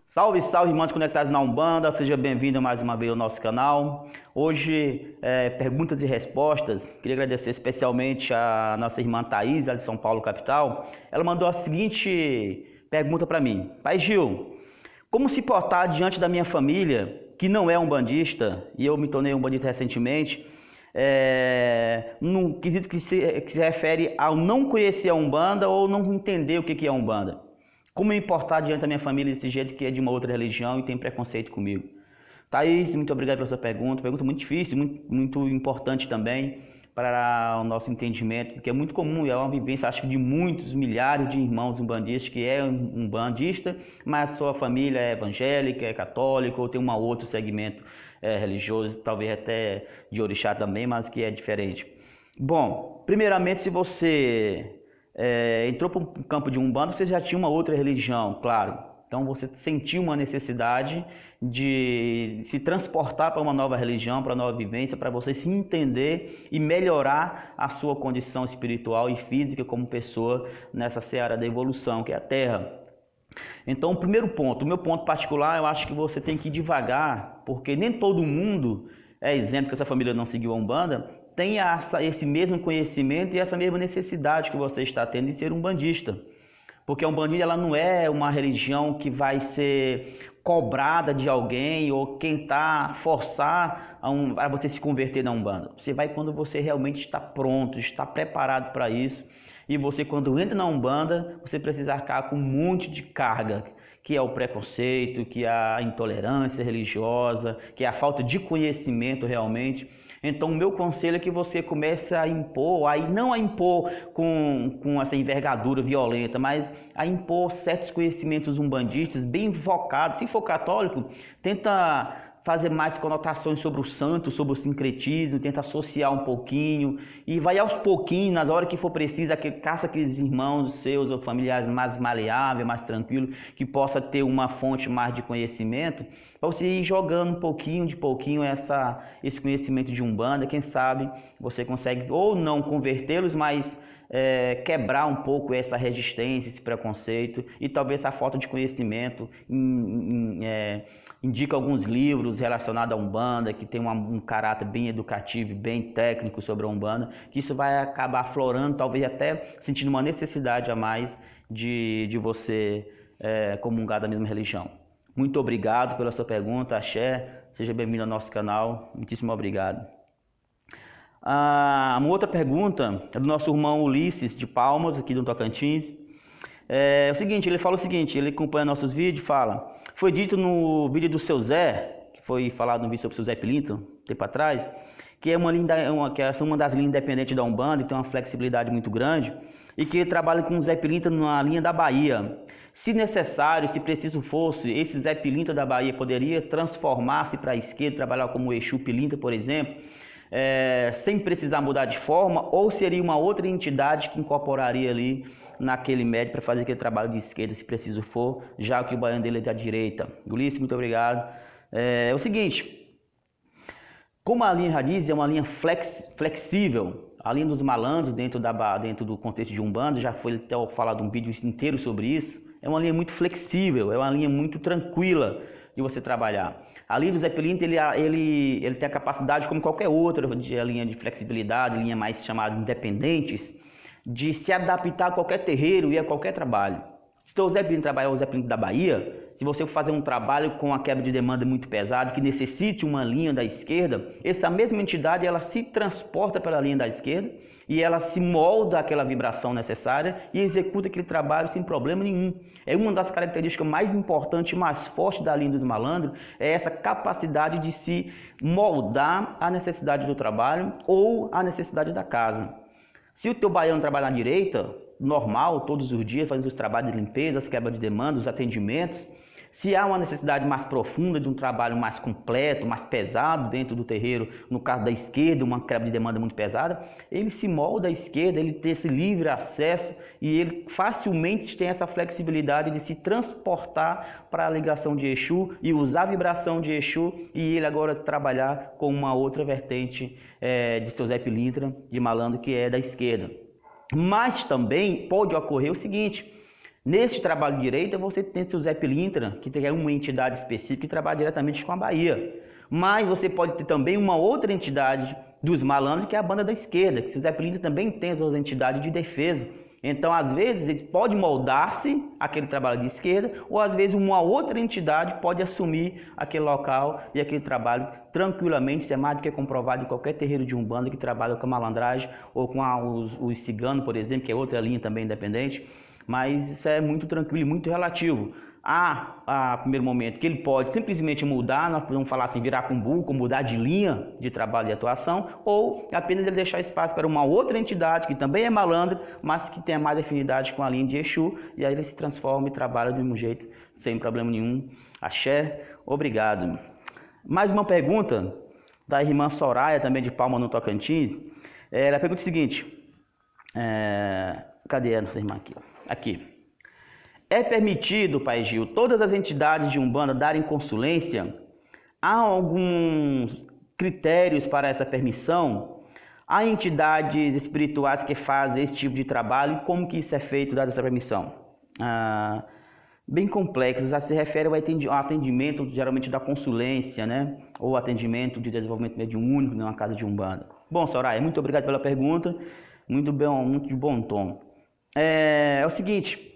Salve, salve, irmãos conectados na Umbanda, seja bem-vindo mais uma vez ao nosso canal. Hoje, perguntas e respostas. Queria agradecer especialmente a nossa irmã Thaís, de São Paulo, capital. Ela mandou a seguinte pergunta para mim. Pai Gil, como se portar diante da minha família, que não é umbandista, e eu me tornei umbandista recentemente, num quesito que se refere ao não conhecer a Umbanda ou não entender o que é a Umbanda? Como me importar diante da minha família desse jeito que é de uma outra religião e tem preconceito comigo? Thaís, muito obrigado pela sua pergunta. Pergunta muito difícil, muito importante também para o nosso entendimento, porque é muito comum, é uma vivência, acho que de muitos, milhares de irmãos umbandistas que é umbandista, mas a sua família é evangélica, é católica ou tem um outro segmento religioso, talvez até de orixá também, mas que é diferente. Bom, primeiramente, se você entrou para um campo de Umbanda, você já tinha uma outra religião, claro. Então você sentiu uma necessidade de se transportar para uma nova religião, para uma nova vivência, para você se entender e melhorar a sua condição espiritual e física como pessoa nessa seara da evolução, que é a Terra. Então, o primeiro ponto, o meu ponto particular, eu acho que você tem que ir devagar, porque nem todo mundo é exemplo que essa família não seguiu a Umbanda, tem esse mesmo conhecimento e essa mesma necessidade que você está tendo de ser umbandista. Porque a Umbanda ela não é uma religião que vai ser cobrada de alguém ou tentar forçar a você se converter na Umbanda. Você vai quando você realmente está pronto, está preparado para isso. E você, quando entra na Umbanda, você precisa arcar com um monte de carga, que é o preconceito, que é a intolerância religiosa, que é a falta de conhecimento realmente. Então, o meu conselho é que você comece a impor, não a impor com essa envergadura violenta, mas a impor certos conhecimentos umbandistas bem focados. Se for católico, tenta fazer mais conotações sobre o santo, sobre o sincretismo, tenta associar um pouquinho e vai aos pouquinhos, nas horas que for preciso, caça aqueles irmãos seus ou familiares mais maleáveis, mais tranquilos, que possa ter uma fonte mais de conhecimento, para você ir jogando um pouquinho de pouquinho esse conhecimento de Umbanda. Quem sabe você consegue ou não convertê-los, mas quebrar um pouco essa resistência, esse preconceito e talvez essa falta de conhecimento. Indica alguns livros relacionados à Umbanda, que tem um caráter bem educativo, bem técnico sobre a Umbanda, que isso vai acabar aflorando, talvez até sentindo uma necessidade a mais de você comungar da mesma religião. Muito obrigado pela sua pergunta, Axé, seja bem-vindo ao nosso canal, muitíssimo obrigado. Uma outra pergunta é do nosso irmão Ulisses de Palmas, aqui do Tocantins. É o seguinte, ele fala o seguinte, ele acompanha nossos vídeos e fala: foi dito no vídeo do seu Zé, que foi falado no vídeo sobre o seu Zé Pilinto, tempo atrás, que é uma das linhas independentes da Umbanda, que tem uma flexibilidade muito grande, e que ele trabalha com o Zé Pilinto na linha da Bahia. Se necessário, se preciso fosse, esse Zé Pilinto da Bahia poderia transformar-se para a esquerda, trabalhar como o Exu Pilinto, por exemplo, sem precisar mudar de forma, ou seria uma outra entidade que incorporaria ali naquele médio para fazer aquele trabalho de esquerda, se preciso for, já que o baiano dele é da direita. Ulisses, muito obrigado. É o seguinte, como a linha já diz, é uma linha flexível. A linha dos malandros dentro do contexto de Umbanda, já foi até falado um vídeo inteiro sobre isso, é uma linha muito flexível, é uma linha muito tranquila de você trabalhar. A linha do Zé Pilinto, ele tem a capacidade, como qualquer outra linha de flexibilidade, linha mais chamada independentes, de se adaptar a qualquer terreiro e a qualquer trabalho. Se o Zé Pilinto trabalhar o Zé Pilinto da Bahia, se você for fazer um trabalho com a quebra de demanda muito pesada, que necessite uma linha da esquerda, essa mesma entidade ela se transporta pela linha da esquerda e ela se molda aquela vibração necessária e executa aquele trabalho sem problema nenhum. É uma das características mais importantes e mais fortes da linha dos malandros, é essa capacidade de se moldar à necessidade do trabalho ou à necessidade da casa. Se o teu baiano trabalhar na direita, normal, todos os dias, fazendo os trabalhos de limpeza, as quebras de demanda, os atendimentos, Se há uma necessidade mais profunda de um trabalho mais completo, mais pesado dentro do terreiro, no caso da esquerda, uma quebra de demanda muito pesada, ele se molda à esquerda, ele tem esse livre acesso e ele facilmente tem essa flexibilidade de se transportar para a ligação de Exu e usar a vibração de Exu e ele agora trabalhar com uma outra vertente de seu Zé Pilintra, de malandro, que é da esquerda. Mas também pode ocorrer o seguinte: neste trabalho de direita, você tem seu Zé Pilintra, que tem uma entidade específica que trabalha diretamente com a Bahia. Mas você pode ter também uma outra entidade dos malandros, que é a banda da esquerda, que seu Zé Pilintra também tem as suas entidades de defesa. Então, às vezes, ele pode moldar-se aquele trabalho de esquerda, ou às vezes uma outra entidade pode assumir aquele local e aquele trabalho tranquilamente. Isso é mais do que comprovado em qualquer terreiro de Umbanda que trabalha com a malandragem ou com os ciganos, por exemplo, que é outra linha também independente. Mas isso é muito tranquilo e muito relativo. Há primeiro momento que ele pode simplesmente mudar, nós podemos falar assim, virar cumbuco, mudar de linha de trabalho e atuação, ou apenas ele deixar espaço para uma outra entidade que também é malandro, mas que tenha mais afinidade com a linha de Exu, e aí ele se transforma e trabalha do mesmo jeito, sem problema nenhum. Axé, obrigado. Mais uma pergunta da irmã Soraya, também de Palma, no Tocantins. Ela pergunta o seguinte, cadê a nossa irmã aqui? Aqui. É permitido, Pai Gil, todas as entidades de Umbanda darem consulência? Há alguns critérios para essa permissão? Há entidades espirituais que fazem esse tipo de trabalho? E como que isso é feito, dada essa permissão? Bem complexo, se refere ao atendimento, geralmente da consulência, né? Ou atendimento de desenvolvimento mediúnico numa casa de Umbanda. Bom, Soraya, muito obrigado pela pergunta, muito de bom tom. É o seguinte,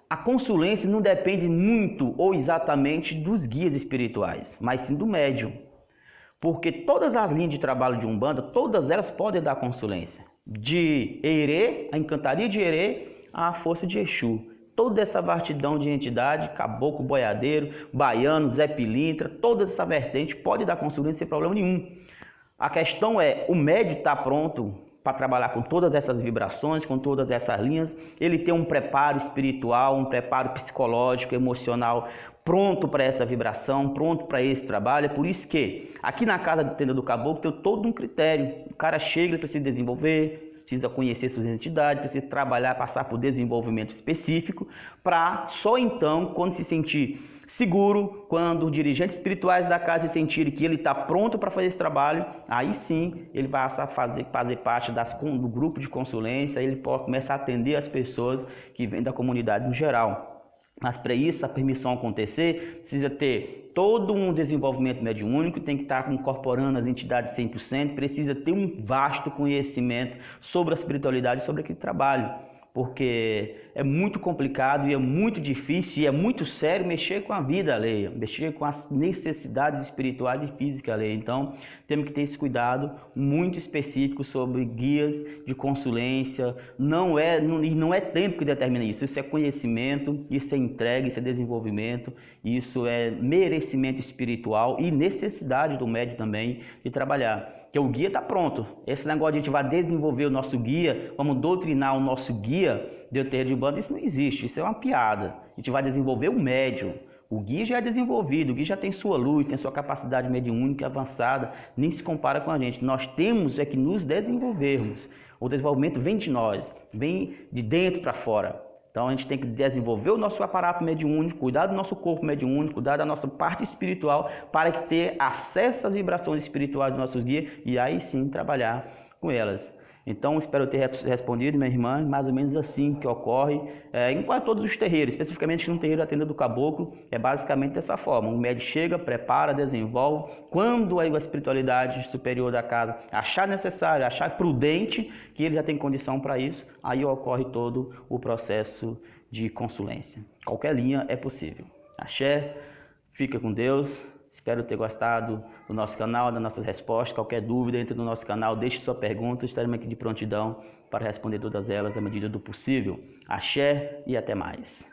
a consulência não depende muito ou exatamente dos guias espirituais, mas sim do médium. Porque todas as linhas de trabalho de Umbanda, todas elas podem dar consulência. De Erê, a encantaria de Erê, à força de Exu. Toda essa vastidão de entidade, caboclo, boiadeiro, baiano, Zé Pilintra, toda essa vertente pode dar consulência sem problema nenhum. A questão é, o médium está pronto para trabalhar com todas essas vibrações, com todas essas linhas, ele tem um preparo espiritual, um preparo psicológico, emocional, pronto para essa vibração, pronto para esse trabalho. É por isso que aqui na casa do Tenda do Caboclo tem todo um critério. O cara chega, ele precisa desenvolver, precisa conhecer suas entidades, precisa trabalhar, passar por desenvolvimento específico, para só então, quando se sentir seguro, quando os dirigentes espirituais da casa sentirem que ele está pronto para fazer esse trabalho, aí sim ele vai fazer parte do grupo de consulência, ele pode começar a atender as pessoas que vêm da comunidade no geral. Mas para isso, a permissão acontecer, precisa ter todo um desenvolvimento mediúnico, tem que estar incorporando as entidades 100%, precisa ter um vasto conhecimento sobre a espiritualidade, sobre aquele trabalho. Porque é muito complicado e é muito difícil e é muito sério mexer com a vida alheia, mexer com as necessidades espirituais e físicas alheias. Então, temos que ter esse cuidado muito específico sobre guias de consulência. Não é tempo que determina isso. Isso é conhecimento, isso é entrega, isso é desenvolvimento, isso é merecimento espiritual e necessidade do médium também de trabalhar. Que o guia está pronto. Esse negócio de a gente vai desenvolver o nosso guia, vamos doutrinar o nosso guia de terreiro de Umbanda, isso não existe, isso é uma piada. A gente vai desenvolver o médium. O guia já é desenvolvido, o guia já tem sua luz, tem sua capacidade mediúnica avançada, nem se compara com a gente. Nós temos é que nos desenvolvermos. O desenvolvimento vem de nós, vem de dentro para fora. Então a gente tem que desenvolver o nosso aparato mediúnico, cuidar do nosso corpo mediúnico, cuidar da nossa parte espiritual, para que ter acesso às vibrações espirituais dos nossos guias e aí sim trabalhar com elas. Então espero ter respondido, minha irmã, mais ou menos assim que ocorre em quase todos os terreiros, especificamente no terreiro da Tenda do Caboclo, é basicamente dessa forma. O médium chega, prepara, desenvolve. Quando a espiritualidade superior da casa achar necessário, achar prudente, que ele já tem condição para isso, aí ocorre todo o processo de consulência. Qualquer linha é possível. Axé, fica com Deus. Espero ter gostado do nosso canal, das nossas respostas. Qualquer dúvida, entre no nosso canal, deixe sua pergunta. Estaremos aqui de prontidão para responder todas elas à medida do possível. Axé e até mais.